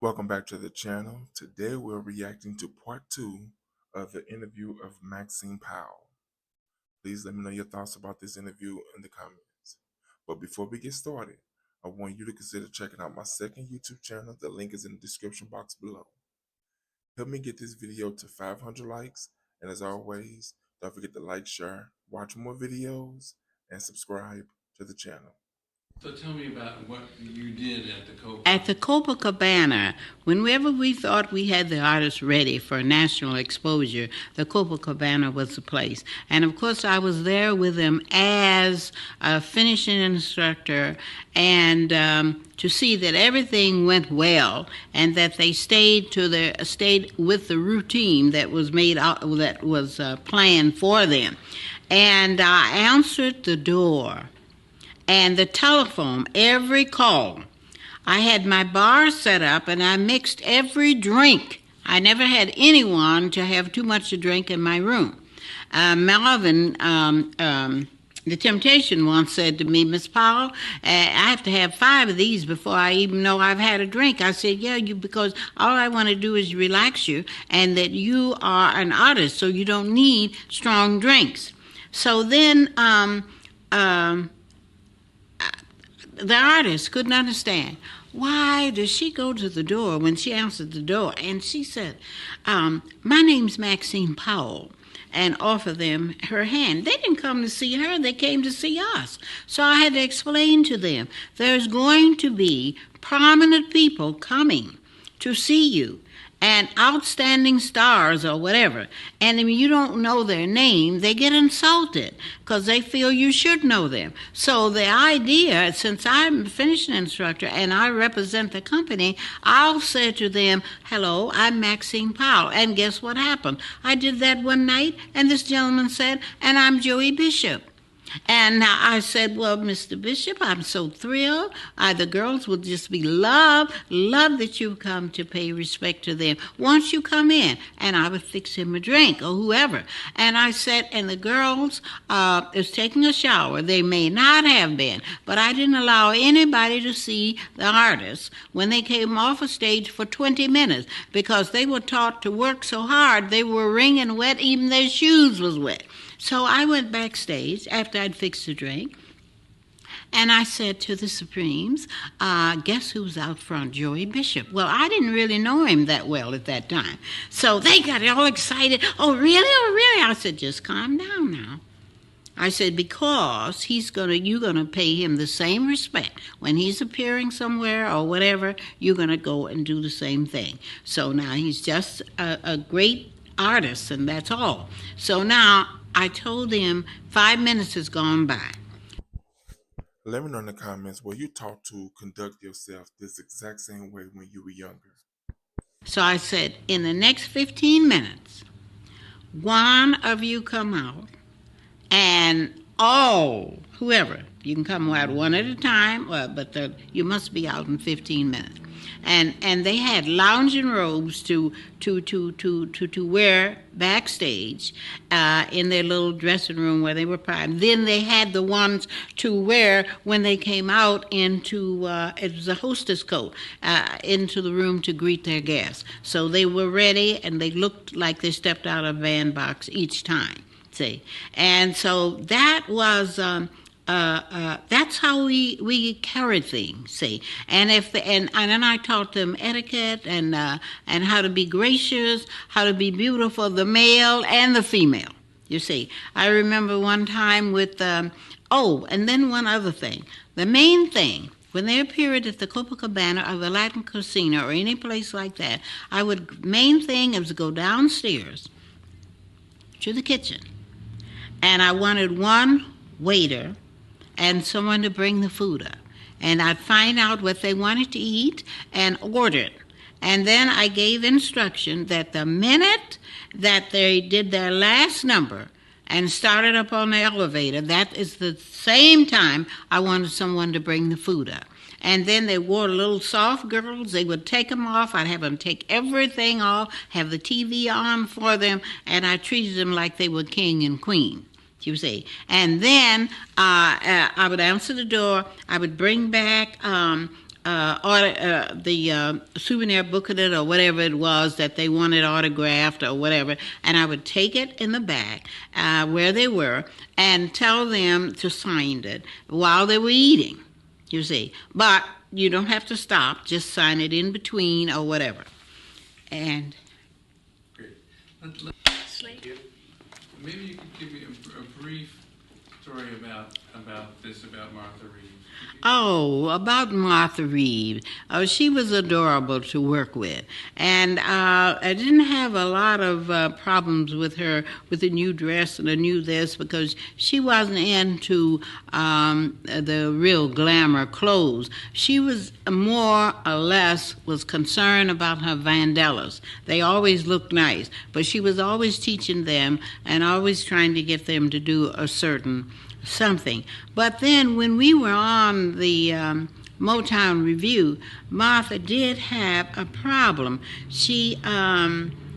Welcome back to the channel. Today we're reacting to part 2 of the interview of Maxine Powell. Please let me know your thoughts about this interview in the comments. But before we get started, I want you to consider checking out my second YouTube channel. The link is in the description box below. Help me get this video to 500 likes, and as always, don't forget to like, share, watch more videos, and subscribe to the channel. So tell me about what you did at the Copa. At the Copacabana, whenever we thought we had the artists ready for national exposure, the Copacabana was the place. And of course, I was there with them as a finishing instructor and to see that everything went well and that they stayed with the routine that was planned for them. And I answered the door. And the telephone, every call. I had my bar set up and I mixed every drink. I never had anyone to have too much to drink in my room. Melvin, the Temptation once said to me, Miss Powell, I have to have 5 of these before I even know I've had a drink. I said, yeah, because all I want to do is relax you and that you are an artist, so you don't need strong drinks. So then, the artist couldn't understand. Why does she go to the door when she answered the door? And she said, my name's Maxine Powell, and offer them her hand. They didn't come to see her, they came to see us. So I had to explain to them, there's going to be prominent people coming to see you, and outstanding stars or whatever. And if you don't know their name, they get insulted because they feel you should know them. So the idea, since I'm a finishing instructor and I represent the company, I'll say to them, hello, I'm Maxine Powell. And guess what happened? I did that one night, and this gentleman said, and I'm Joey Bishop. And I said, well, Mr. Bishop, I'm so thrilled. The girls will just be love that you've come to pay respect to them. Once you come in, and I would fix him a drink or whoever. And I said, and the girls is taking a shower. They may not have been, but I didn't allow anybody to see the artists when they came off a stage for 20 minutes because they were taught to work so hard, they were wringing wet, even their shoes was wet. So I went backstage after I'd fixed the drink, and I said to the Supremes, guess who's out front? Joey Bishop. Well, I didn't really know him that well at that time. So they got all excited. Oh, really? Oh, really? I said, just calm down now. I said, because you're gonna pay him the same respect. When he's appearing somewhere or whatever, you're gonna go and do the same thing. So now he's just a great artist, and that's all. So now I told him 5 minutes has gone by. Let me know in the comments where you taught to conduct yourself this exact same way when you were younger. So I said, in the next 15 minutes, one of you come out, and whoever, you can come out one at a time, but you must be out in 15 minutes. And they had lounging robes to wear backstage in their little dressing room where they were primed. Then they had the ones to wear when they came out into it was a hostess coat into the room to greet their guests. So they were ready, and they looked like they stepped out of a van box each time. See, and so that was. That's how we carried things, see. And and then I taught them etiquette and how to be gracious, how to be beautiful, the male and the female. You see, I remember one time with and then one other thing. The main thing when they appeared at the Copacabana or the Latin Casino or any place like that, main thing was to go downstairs to the kitchen, and I wanted one waiter and someone to bring the food up. And I'd find out what they wanted to eat and order it. And then I gave instruction that the minute that they did their last number and started up on the elevator, that is the same time I wanted someone to bring the food up. And then they wore little soft girdles. They would take them off. I'd have them take everything off, have the TV on for them, and I treated them like they were king and queen. You see, and then I would answer the door. I would bring back souvenir booklet or whatever it was that they wanted autographed or whatever, and I would take it in the back where they were and tell them to sign it while they were eating, you see. But you don't have to stop, just sign it in between or whatever. And Great. Maybe you could give me a brief story about Martha Reeves. oh, about Martha Reeves. She was adorable to work with. And I didn't have a lot of problems with her with the new dress and the new this because she wasn't into the real glamour clothes. She was more or less was concerned about her vandellas. They always looked nice, but she was always teaching them and always trying to get them to do a certain something. But then when we were on the Motown review, Martha did have a problem. She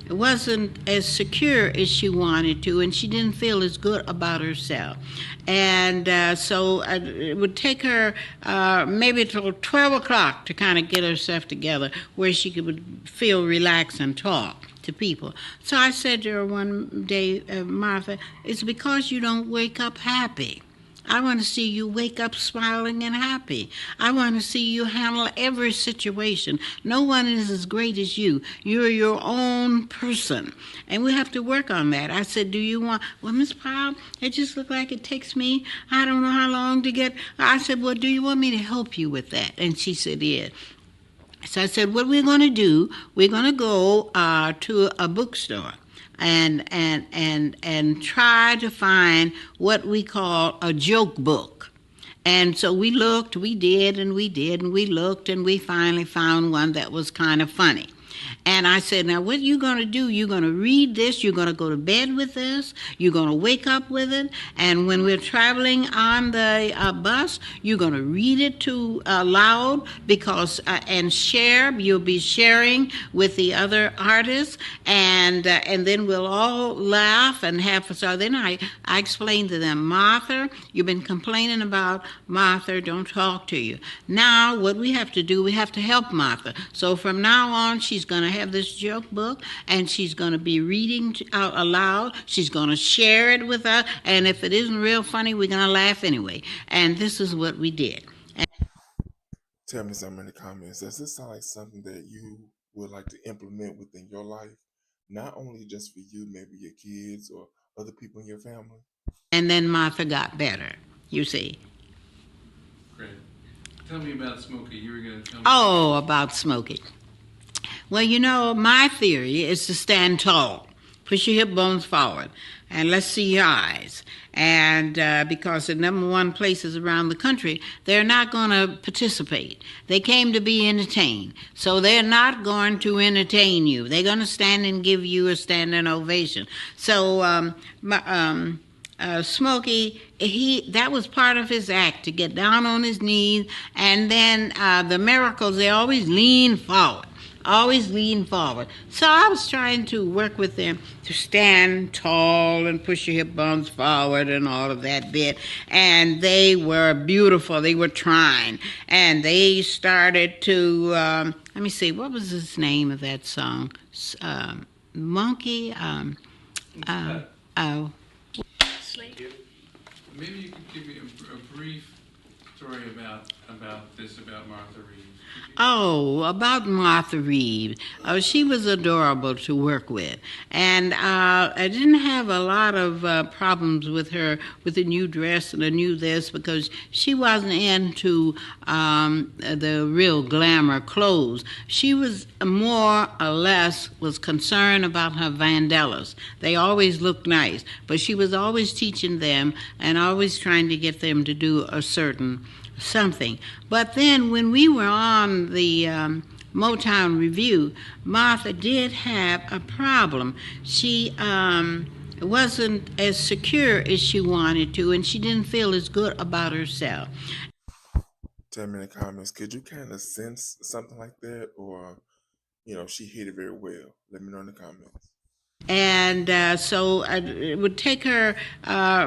wasn't as secure as she wanted to, and she didn't feel as good about herself. And so it would take her maybe till 12 o'clock to kind of get herself together where she could feel relaxed and talk to people. So I said to her one day, Martha, it's because you don't wake up happy. I want to see you wake up smiling and happy. I want to see you handle every situation. No one is as great as you. You're your own person. And we have to work on that. I said, do you want, well, Miss Powell, it just looked like it takes me, I don't know how long to get, I said, well, do you want me to help you with that? And she said, yeah. So I said, what we're going to do, we're going to go to a bookstore and try to find what we call a joke book. And so we looked, we did, and we looked, and we finally found one that was kind of funny. And I said, now what you going to do, you're going to read this, you're going to go to bed with this, you're going to wake up with it, and when we're traveling on the bus, you're going to read it to loud because and share, you'll be sharing with the other artists, and then we'll all laugh and have, so then I explained to them, Martha, you've been complaining about Martha, don't talk to you. Now what we have to do, we have to help Martha. So from now on, she's going to have this joke book, and she's going to be reading out aloud. She's going to share it with us, and if it isn't real funny, we're going to laugh anyway. And this is what we did. Tell me something in the comments. Does this sound like something that you would like to implement within your life? Not only just for you, maybe your kids or other people in your family? And then Martha got better, you see. Great. Tell me about Smokey. You were going to tell me. Oh, about Smokey. Well, you know, my theory is to stand tall. Push your hip bones forward, and let's see your eyes. And because the number one places around the country, they're not going to participate. They came to be entertained. So they're not going to entertain you. They're going to stand and give you a standing ovation. So Smokey, that was part of his act, to get down on his knees, and then the miracles, they always lean forward. Always lean forward. So I was trying to work with them to stand tall and push your hip bones forward and all of that bit. And they were beautiful. They were trying. And they started to, let me see, what was his name of that song? Monkey? Maybe you could give me a brief story about Martha Reeves. Oh, about Martha Reeves. She was adorable to work with. And I didn't have a lot of problems with her with the new dress and the new this because she wasn't into the real glamour clothes. She was more or less was concerned about her vandellas. They always looked nice, but she was always teaching them and always trying to get them to do a certain something. But then when we were on the Motown review, Martha did have a problem. She wasn't as secure as she wanted to, and she didn't feel as good about herself. Tell me in the comments, could you kind of sense something like that? Or, she hit it very well? Let me know in the comments. And so it would take her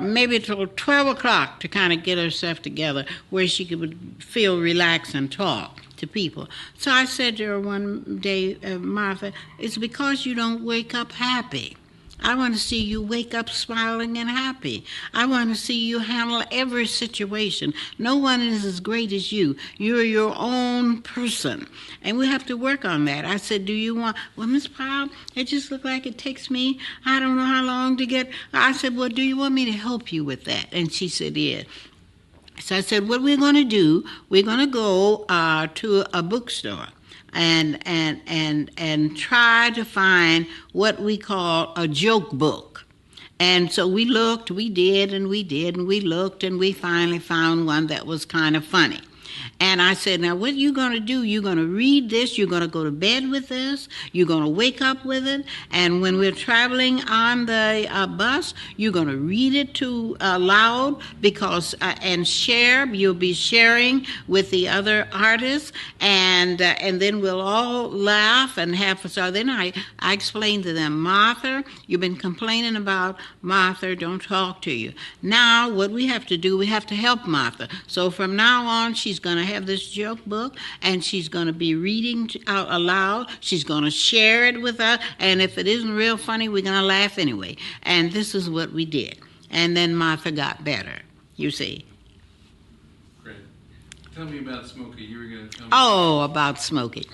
maybe till 12 o'clock to kind of get herself together where she could feel relaxed and talk to people. So I said to her one day, Martha, it's because you don't wake up happy. I want to see you wake up smiling and happy. I want to see you handle every situation. No one is as great as you. You're your own person. And we have to work on that. I said, do you want, well, Miss Powell, it just looked like it takes me, I don't know how long to get, I said, well, do you want me to help you with that? And she said, yeah. So I said, what we're going to do, we're going to go to a bookstore and try to find what we call a joke book. And so we looked, we did, and we looked, and we finally found one that was kind of funny. And I said, now what you going to do, you're going to read this, you're going to go to bed with this, you're going to wake up with it, and when we're traveling on the bus, you're going to read it to loud because and share. You'll be sharing with the other artists, and then we'll all laugh and have. So then I explained to them, Martha, you've been complaining about Martha, don't talk to you. Now what we have to do, we have to help Martha. So from now on, she's going to have this joke book, and she's going to be reading out aloud. She's going to share it with us, and if it isn't real funny, we're going to laugh anyway. And this is what we did. And then Martha got better, you see. Great. Tell me about Smokey. You were going to tell me. Oh, about Smokey.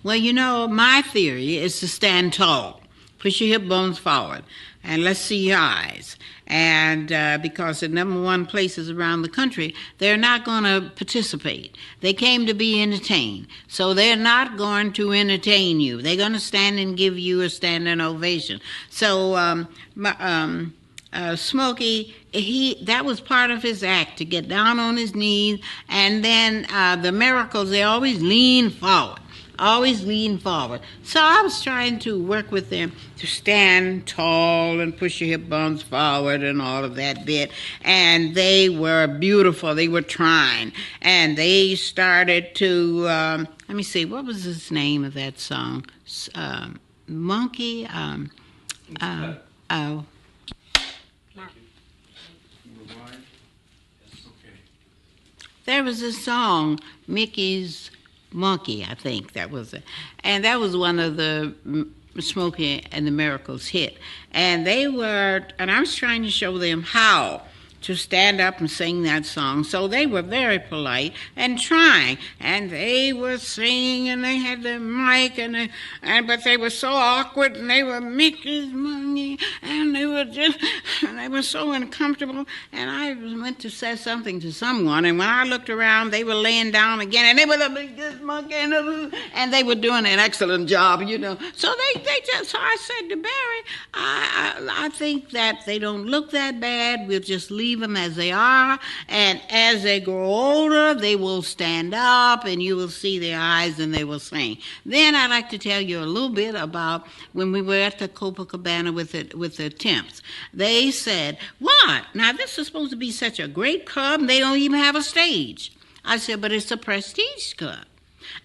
Well, you know, my theory is to stand tall. Push your hip bones forward, and let's see your eyes. And because the number one places around the country, they're not going to participate. They came to be entertained. So they're not going to entertain you. They're going to stand and give you a standing ovation. So Smokey, that was part of his act, to get down on his knees. And then the miracles, they always lean forward. Always lean forward. So I was trying to work with them to stand tall and push your hip bones forward and all of that bit. And they were beautiful. They were trying. And they started to, let me see, what was the name of that song? Monkey? Okay. There was a song, Mickey's Monkey, I think that was it. And that was one of the Smokey and the Miracles hit. And I was trying to show them how to stand up and sing that song. So they were very polite and trying, and they were singing, and they had the mic, but they were so awkward, and they were Mickey's Monkey, and they were so uncomfortable. And I went to say something to someone, and when I looked around, they were laying down again, and they were the biggest monkey, and they were doing an excellent job, you know. So so I said to Barry, I think that they don't look that bad. We'll just leave them as they are, and as they grow older, they will stand up, and you will see their eyes, and they will sing. Then I'd like to tell you a little bit about when we were at the Copacabana with the Temps. They said, "What? Now this is supposed to be such a great club, and they don't even have a stage." I said, "But it's a prestige club."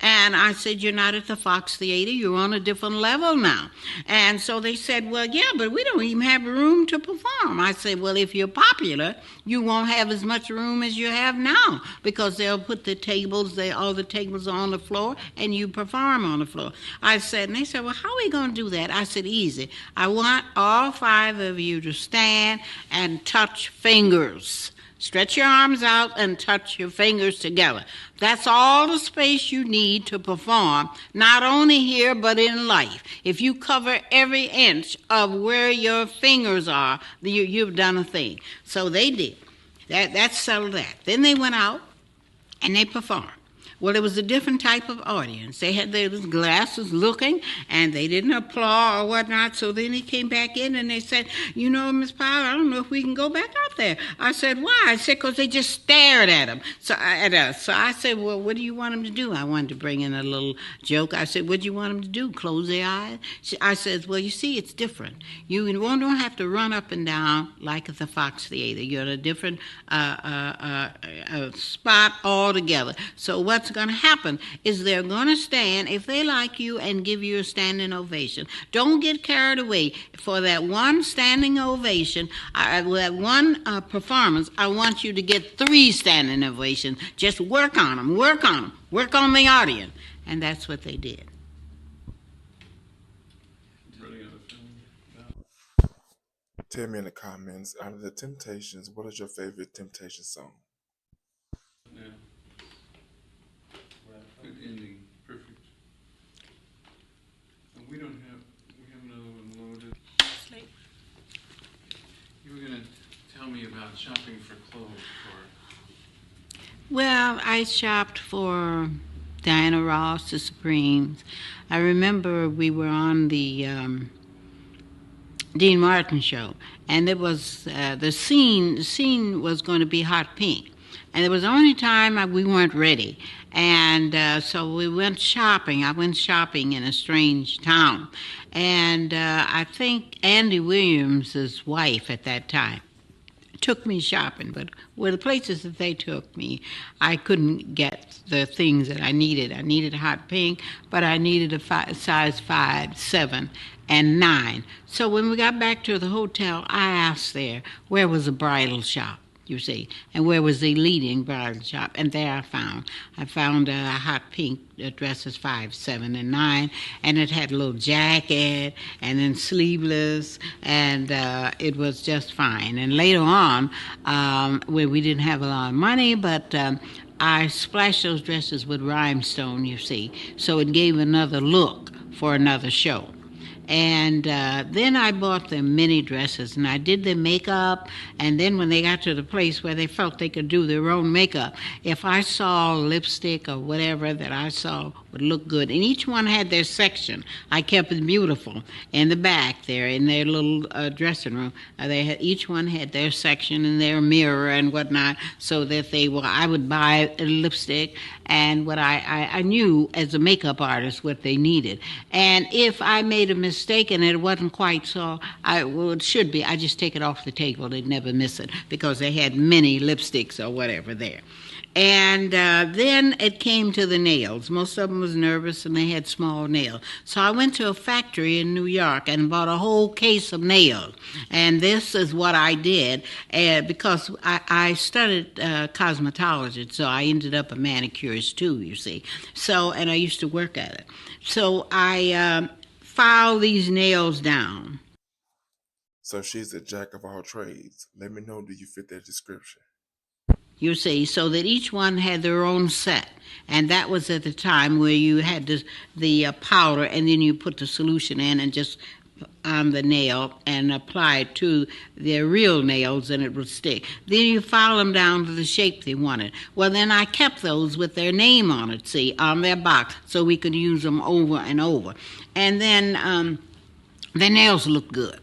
And I said, "You're not at the Fox Theater. You're on a different level now." And so they said, "Well, yeah, but we don't even have room to perform." I said, "Well, if you're popular, you won't have as much room as you have now, because they'll put the tables, all the tables on the floor, and you perform on the floor." I said, and they said, "Well, how are we going to do that?" I said, "Easy. I want all 5 of you to stand and touch fingers. Stretch your arms out and touch your fingers together. That's all the space you need to perform, not only here but in life. If you cover every inch of where your fingers are, you've done a thing." So they did. That settled that. Then they went out and they performed. Well, it was a different type of audience. They had their glasses looking, and they didn't applaud or whatnot. So then he came back in, and they said, "You know, Miss Powell, I don't know if we can go back out there." I said, "Why?" I said, "Because they just stared at him." At us. So I said, "Well, what do you want them to do?" I wanted to bring in a little joke. I said, "What do you want them to do? Close their eyes?" I said, "Well, you see, it's different. You don't have to run up and down like at the Fox Theater. You're in a different spot altogether. So what's going to happen is they're going to stand, if they like you, and give you a standing ovation. Don't get carried away. For that one standing ovation, that one performance, I want you to get 3 standing ovations. Just work on them, Work on the audience. And that's what they did. Running out of film. Tell me in the comments, out of the Temptations, what is your favorite Temptation song? Yeah. Good ending. Perfect. And we have another one loaded. You were going to tell me about shopping for clothes for. Well, I shopped for Diana Ross, the Supremes. I remember we were on the Dean Martin show, and it was the scene was going to be hot pink, and it was the only time we weren't ready, and so we went shopping. I went shopping in a strange town, and I think Andy Williams' wife at that time took me shopping, but where the places that they took me, I couldn't get the things that I needed. I needed hot pink, but I needed a size 5, 7, and 9. So when we got back to the hotel, I asked there where was a bridal shop, you see, and where was the leading bridal shop, and there I found a hot pink dresses 5, 7, and 9, and it had a little jacket and then sleeveless, and it was just fine. And later on, where we didn't have a lot of money, but I splashed those dresses with rhinestone, you see, so it gave another look for another show. And then I bought them mini dresses, and I did their makeup. And then when they got to the place where they felt they could do their own makeup, if I saw lipstick or whatever that I saw would look good, and each one had their section, I kept it beautiful in the back there in their little dressing room. Each one had their section and their mirror and whatnot, so that I would buy a lipstick and what I knew as a makeup artist what they needed. And if I made a mistake and it wasn't quite so, it should be, I just take it off the table. They'd never miss it because they had many lipsticks or whatever there. And then it came to the nails. Most of them was nervous and they had small nails. So I went to a factory in New York and bought a whole case of nails. And this is what I did because I studied cosmetology, so I ended up a manicurist too, you see. So, and I used to work at it. So I filed these nails down. So she's a jack of all trades. Let me know, do you fit that description? You see, so that each one had their own set. And that was at the time where you had the powder, and then you put the solution in and just on the nail and apply it to their real nails, and it would stick. Then you file them down to the shape they wanted. Well, then I kept those with their name on it, see, on their box, so we could use them over and over. And then the nails look good,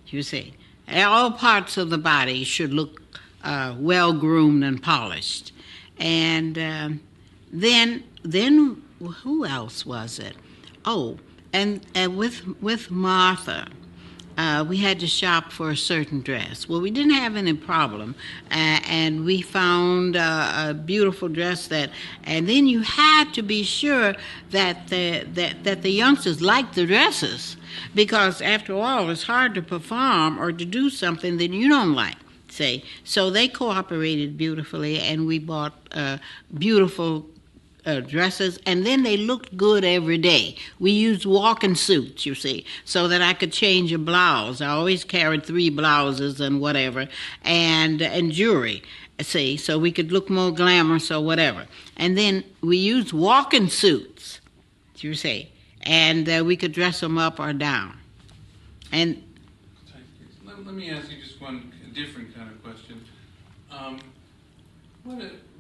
you see. All parts of the body should look well groomed and polished. And then who else was it? Oh, and with Martha, we had to shop for a certain dress. Well, we didn't have any problem, and we found a beautiful dress and then you had to be sure that the youngsters liked the dresses, because after all, it's hard to perform or to do something that you don't like. So they cooperated beautifully, and we bought beautiful dresses, and then they looked good every day. We used walking suits, you see, so that I could change a blouse. I always carried 3 blouses and whatever, and jewelry, see, so we could look more glamorous or whatever. And then we used walking suits, you see, and we could dress them up or down. And Let me ask you just one different kind of question.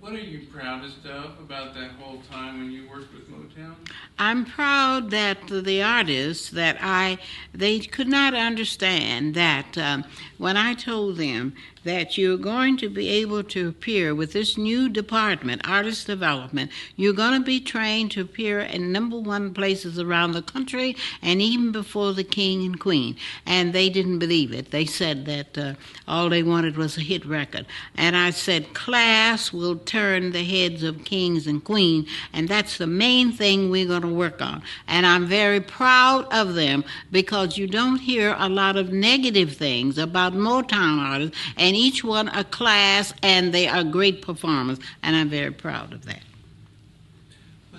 What are you proudest of about that whole time when you worked with Motown? I'm proud that the artists they could not understand that when I told them that you're going to be able to appear with this new department, artist development, you're going to be trained to appear in #1 places around the country and even before the king and queen. And they didn't believe it. They said that all they wanted was a hit record. And I said, class will turn the heads of kings and queens, and that's the main thing we're going to work on. And I'm very proud of them, because you don't hear a lot of negative things about Motown artists, and each one a class, and they are great performers, and I'm very proud of that.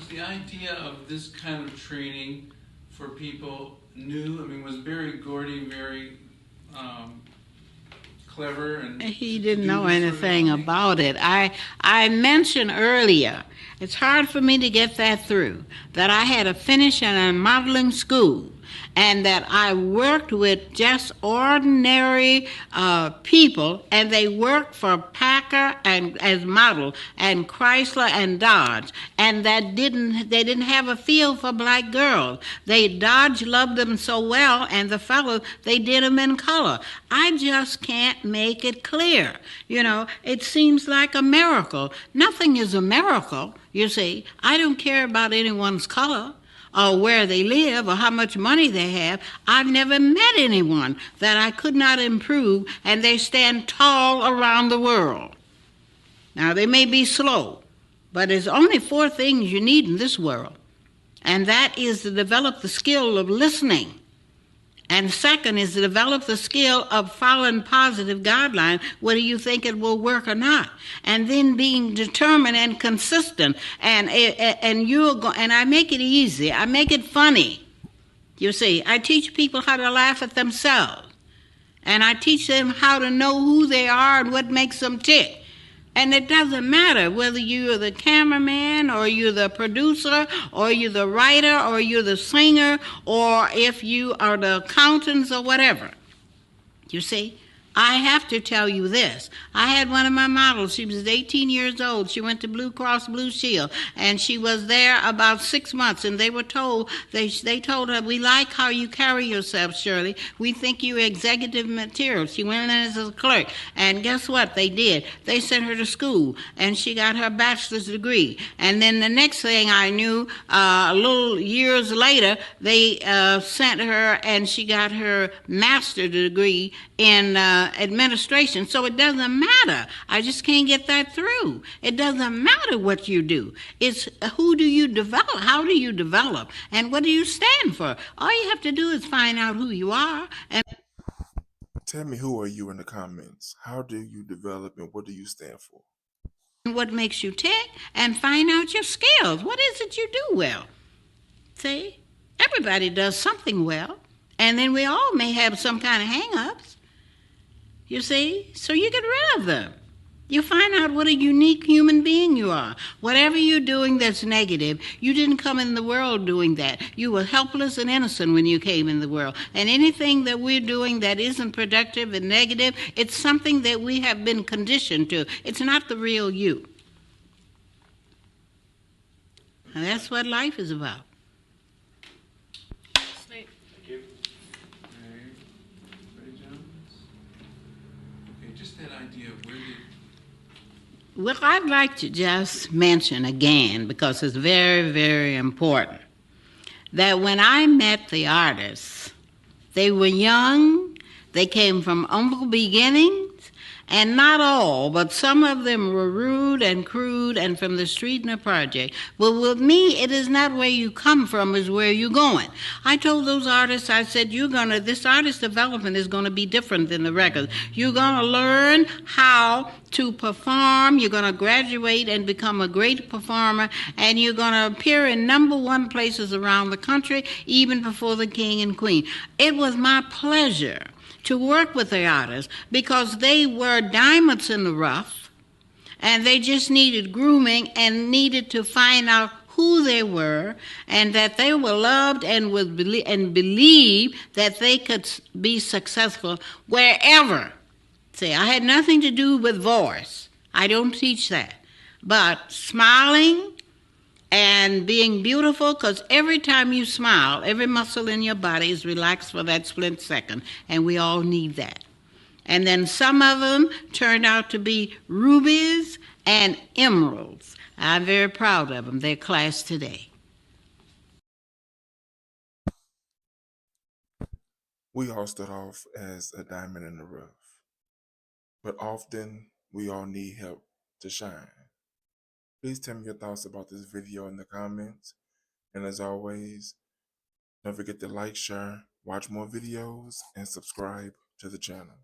was the idea of this kind of training for people new? I mean, was Barry Gordy very clever and He to didn't do know this sort of anything thing? about it. I mentioned earlier, it's hard for me to get that through, that I had to finish in a modeling school and that I worked with just ordinary people, and they worked for Packer and as model and Chrysler and Dodge, and they didn't have a feel for black girls. Dodge loved them so well, and the fellows they did them in color. I just can't make it clear. It seems like a miracle. Nothing is a miracle. You see, I don't care about anyone's color or where they live or how much money they have. I've never met anyone that I could not improve, and they stand tall around the world. Now, they may be slow, but there's only 4 things you need in this world, and that is to develop the skill of listening. And second is to develop the skill of following positive guidelines, whether you think it will work or not. And then being determined and consistent. And I make it easy. I make it funny. You see, I teach people how to laugh at themselves. And I teach them how to know who they are and what makes them tick. And it doesn't matter whether you're the cameraman or you're the producer or you're the writer or you're the singer or if you are the accountants or whatever. You see, I have to tell you this. I had one of my models. She was 18 years old. She went to Blue Cross Blue Shield, and she was there about 6 months. And they told her, "We like how you carry yourself, Shirley. We think you're executive material." She went in as a clerk, and guess what? They did. They sent her to school, and she got her bachelor's degree. And then the next thing I knew, a little years later, they sent her, and she got her master's degree in administration. So it doesn't matter. I just can't get that through. It doesn't matter what you do. It's who do you develop? How do you develop? And what do you stand for? All you have to do is find out who you are. And Tell me, who are you in the comments? How do you develop and what do you stand for? what makes you tick, and find out your skills. What is it you do well? See, everybody does something well, and then we all may have some kind of hang-ups. You see? So you get rid of them. You find out what a unique human being you are. Whatever you're doing that's negative, you didn't come in the world doing that. You were helpless and innocent when you came in the world. And anything that we're doing that isn't productive and negative, it's something that we have been conditioned to. It's not the real you. And that's what life is about. Thank you. Ready, John? Okay, just that idea of where did... Well, I'd like to just mention again, because it's very, very important, that when I met the artists, they were young, they came from humble beginnings, and not all, but some of them were rude and crude and from the street and the project. But with me, it is not where you come from, it's where you're going. I told those artists, I said, this artist development is going to be different than the records. You're going to learn how to perform, you're going to graduate and become a great performer, and you're going to appear in #1 places around the country, even before the king and queen. It was my pleasure to work with the artists because they were diamonds in the rough, and they just needed grooming and needed to find out who they were and that they were loved and believe that they could be successful wherever. See, I had nothing to do with voice. I don't teach that. But smiling and being beautiful, because every time you smile, every muscle in your body is relaxed for that split second, and we all need that. And then some of them turned out to be rubies and emeralds. I'm very proud of them. They're class today. We all start off as a diamond in the rough, but often we all need help to shine. Please tell me your thoughts about this video in the comments. And as always, don't forget to like, share, watch more videos, and subscribe to the channel.